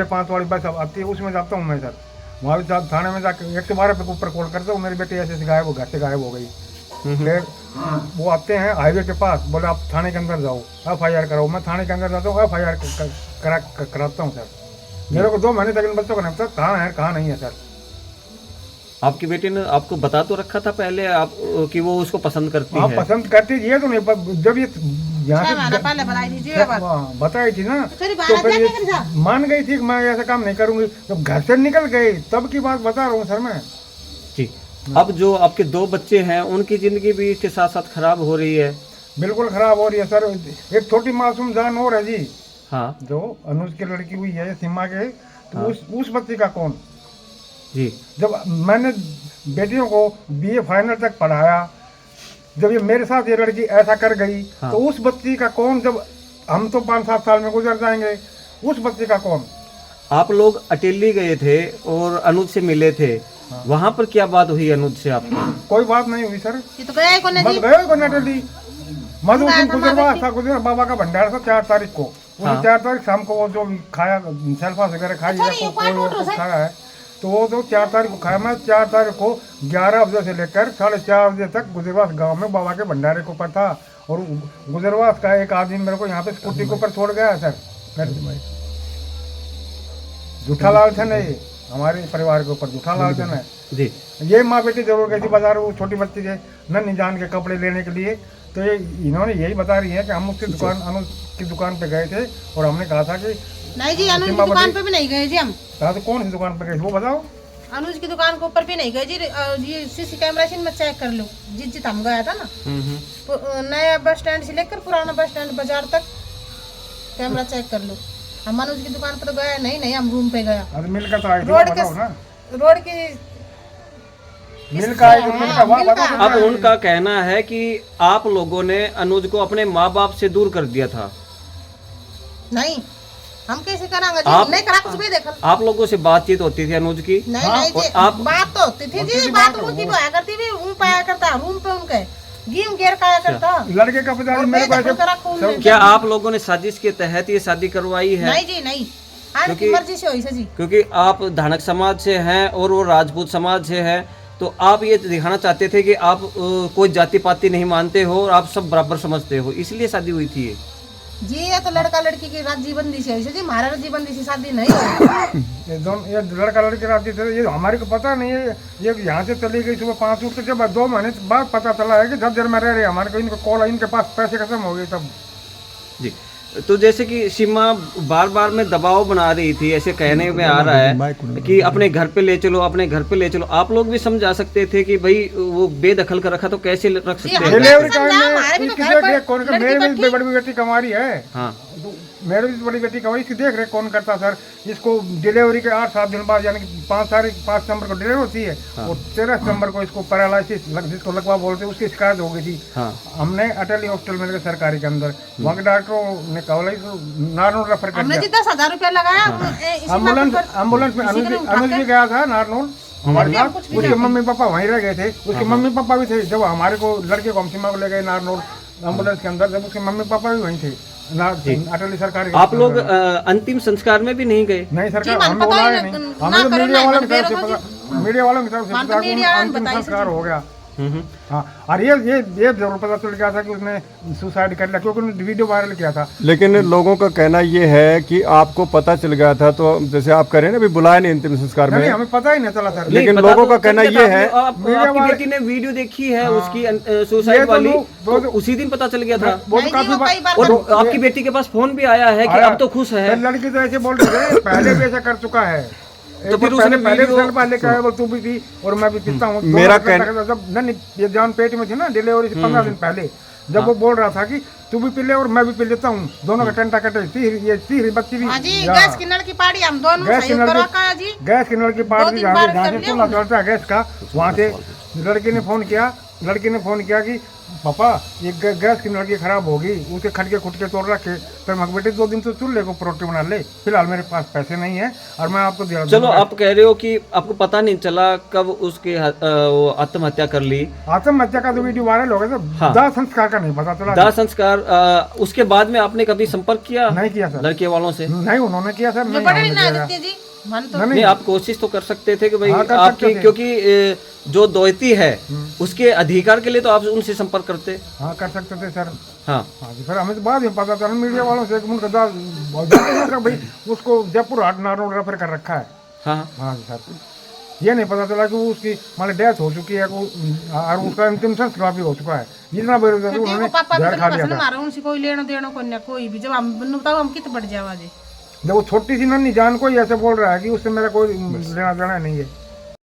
5 वाली बस अब आती है, उसमें जाता हूँ मैं सर। वहाँ भी थाने में जाकर 112 पे ऊपर कॉल करता हूँ, मेरी बेटी ऐसे ऐसे गायब हो, घर से गायब हो गई। फिर वो आते हैं हाईवे के पास, बोले आप थाने के अंदर जाओ, FIR कराओ। मैं थाने के अंदर जाता हूँ, FIR कराता हूँ सर। मेरे को 2 महीने तक इन बच्चों को नहीं पता कहाँ है कहाँ नहीं है सर। आपकी बेटी ने आपको बता तो रखा था पहले आप कि वो उसको पसंद करती हाँ है? पसंद करती ये तो नहीं, जब ये यहाँ से पहले बताई थी जी बताई थी ना, फिर तो बाहर फिर जाके कर ये मान गई थी कि मैं ऐसा काम नहीं करूंगी। जब घर से निकल गई तब की बात बता रहा हूँ सर मैं। जी। अब जो आपके 2 बच्चे हैं उनकी जिंदगी भी इसके साथ साथ खराब हो रही है। बिल्कुल खराब हो रही है सर। एक छोटी मासूम जान और है जी, हाँ जो अनुज की लड़की हुई है सीमा के, तो हाँ। उस बच्ची का कौन? जी। जब मैंने बेटियों को BA फाइनल तक पढ़ाया, जब ये मेरे साथ ये लड़की ऐसा कर गई, हाँ। तो उस बच्ची का कौन? जब हम तो 5-7 साल में गुजर जाएंगे, उस बच्ची का कौन? आप लोग अटेली गए थे और अनुज से मिले थे। हाँ। वहाँ पर क्या बात हुई अनुज से आपको? कोई बात नहीं हुई सर। ये तो गया ही कोने बस जी गए को नटली मधु उस दिन गुजरवा था, गुजर बाबा का भंडार था 4 तारीख को। हाँ। उस 4 तारीख शाम को वो जो खाया सेल्फास वगैरह खाई अच्छा, है, ये कोई पॉइंट कुछ उठो खाया है, तो वो जो 4 तारीख को खाया। मैं 4 तारीख को 11 बजे से लेकर 4:30 बजे तक गुजरवास गांव में बाबा के भंडारे के ऊपर था। और गुजरवास का एक आदमी मेरे को यहाँ पे स्कूटी के ऊपर छोड़ गया है सर। झूठा लालचन है ये, हमारे परिवार के ऊपर झूठा लालचन है जी। ये। माँ बेटी जरूर गई थी बाजार, वो छोटी बच्ची के नन्ही जान के कपड़े लेने के लिए। तो ये इन्होंने यही बता रही है कि हम उसकी दुकान, अनुज की दुकान पे गए थे और हमने कहा था कि नहीं जी अनुज की दुकान पे भी नहीं गए जी हम। कहा तो कौन सी दुकान पे गए वो बताओ। अनुज की दुकान के ऊपर भी नहीं गए जी। ये CC कैमरा से मैं चेक कर लो। जिस हम गया था ना नया बस स्टैंड से लेकर पुराना बस स्टैंड बाजार तक कैमरा चेक कर लो। हम अनुज की दुकान पर तो गया नहीं, हम रूम पे गया। अरे मिलकर तो आए थे, रोड बताओ ना। रोड की मिलकर आए थे, मिलकर वहाँ बताओ। अब उनका कहना है कि आप लोगों ने अनुज को अपने माँ बाप से दूर कर दिया था। नहीं, हम कैसे करांगे जी? आप- नहीं करा कुछ भी देखल। आप लोगों से बातचीत होती थी अनुज की? नहीं नहीं जी, आप- बात तो होती थी जी, बात उनकी तो आया करती थी। रूम पे आया करता, रूम पे उनके गेम गेर का आया करता। लड़के का पिता मेरे को बेदखल करा खून ऐसे में। क्या आप लोगों ने साजिश के तहत ये शादी करवाई है? नहीं जी नहीं, आज की क्योंकि- मर्जी से हुई से जी। क्योंकि आप धानक समाज से हैं और वो राजपूत समाज से है, तो आप ये दिखाना चाहते थे कि आप कोई जाति पाति नहीं मानते हो और आप सब बराबर समझते हो, इसलिए शादी हुई थी ये। जी ये तो लड़का लड़की की रात जीवनदी से हुई से जी, हमारा जीवनदी से शादी नहीं हुई। ये लड़का लड़के राजी थे, ये हमारे को पता नहीं है। ये यहाँ से चली गई सुबह 5 उठ के, 2 महीने बाद पता चला है कि झज्जर में रह रहे। हमारे को इनको कॉल, इनके पास पैसे खत्म हो गए तब। जी। तो जैसे कि सीमा बार बार में दबाव बना रही थी, ऐसे कहने में आ रहा है कि अपने घर पे ले चलो, अपने घर पे ले चलो। आप लोग भी समझा सकते थे कि भाई वो बेदखल कर रखा तो कैसे रख सकते हैं? डिलीवरी टाइम हमारे में भी तो इसकी घर देख पर रेख कौन कर? लड़की मेरी भी बैठी। बड़ी बेटी कमा रही है, हाँ। मेरी भी बड़ी बेटी कमा रही, इसकी देख रेख कौन करता सर? इसको डिलीवरी के 8-7 दिन बाद, यानी कि 5 सितंबर को डिलीवरी होती है, और 13 सितंबर को इसको पैरालिसिस जिसको लगवा बोलते हैं, उसकी शिकायत हो गई थी। हाँ। हमने अटली हॉस्पिटल में गए सरकारी के अंदर, वहाँ के डॉक्टरों ने कहा नारनौल रेफर कर हमने जी दिया। 10,000 रुपया लगाया। एम्बुलेंस में अनुज भी गया था नारनौल हमारे साथ। उसके मम्मी पापा वहीं रह गए थे, उसके मम्मी पापा भी थे। जब हमारे को लड़के को हम सीमा को ले गए नारनौल एम्बुलेंस के अंदर, जब उसके मम्मी पापा भी वहीं थे अटली सरकारी। आप लोग अंतिम संस्कार में भी नहीं गए? नहीं सरकार, जी, हमें पता बुलाया ही नहीं। ना हमें तो करो, मीडिया ना वालों की करो, तरफ से बेरो पता, मीडिया वालों की तरफ से हाँ, तो पता कि मीडिया वालों ने अंतिम बताई संस्कार से। हो गया। हाँ, और ये जरूर पता चल गया था कि उसने सुसाइड कर लिया, क्योंकि उसने वीडियो वायरल किया था। लेकिन लोगों का कहना ये है कि आपको पता चल गया था, तो जैसे आप कह रहे हैं ना, अभी बुलाया नहीं अंतिम संस्कार नहीं, में। हमें पता ही नहीं चला सर। लेकिन पता लोगों तो का चल कहना गया ये था, है, आपकी बेटी ने वीडियो देखी है उसकी ये सुसाइड तो वाली, वो तो उसी दिन पता चल गया था। वो तो नहीं जी, काफी वो कई बार और कर- आपकी बेटी के पास फोन भी आया है कि आया। अब तो खुश है। फिर लड़की तो ऐसे बोल रहे थे, पहले भी ऐसा कर चुका है। तो फिर उसने पहले वीडियो- साल पहले कहा वो तू भी थी और मैं भी पीता हूँ। मेरा जब नहीं ये जान पेट में थी ना, डिलीवरी से 15 दिन पहले, जब वो बोल रहा था कि तू भी पी ले और मैं भी पी लेता हूँ, दोनों का टंटा कटे। तीसरी बच्ची भी हाँ जी, गैस की नल की पाड़ी हम दोनों गैस की सहयोग नल करा की- का जी। गैस की नल की पार 2-3 जहाँ बार से कर लिया चूल्हा चलता है गैस का, वहाँ से लड़की ने फोन किया कि पापा ये गैस की लड़की खराब होगी, उसके खटके खुटके तोड़ रखे, फिर मैं बेटे 2 दिन तो चूल्हे को रोटी बना ले, फिलहाल मेरे पास पैसे नहीं है और मैं आपको दिया। चलो आप कह रहे हो कि आपको पता नहीं चला कब उसकी वो आत्महत्या कर ली। आत्महत्या का तो वीडियो वायरल हो गया था, हाँ। दाह संस्कार का नहीं पता चला। दाह संस्कार उसके बाद में आपने कभी संपर्क किया नहीं किया सर, लड़के वालों से? नहीं उन्होंने किया सर, जो नहीं बड़े हमने ना किया। देते जी मन तो नहीं आप कोशिश तो कर सकते थे कि भाई हाँ, कर आपकी सकते थे। क्योंकि जो द्वैती है उसके अधिकार के लिए तो आप उनसे संपर्क करते। हाँ कर सकते थे सर। हाँ हाँ जी, फिर हमें तो बाद में पता चला मीडिया वालों से कि उनका दाह भाई उसको जयपुर हाट नारोड रेफर कर रखा है। हाँ हाँ जी सर, ये नहीं पता चला कि वो उसकी मान डेथ हो चुकी है और उसका अंतिम संस्कार भी हो चुका है। जितना बेरोजगार देखो उन्होंने पापा भी जहर खा लिया पसंद था। मारा उनसे कोई लेना देना कोई ना कोई भी, जब हम बताओ हम कित बढ़ जावा जी। जब वो छोटी सी नन्ही जान को ही ऐसे बोल रहा है कि उससे मेरा कोई लेना देना नहीं है।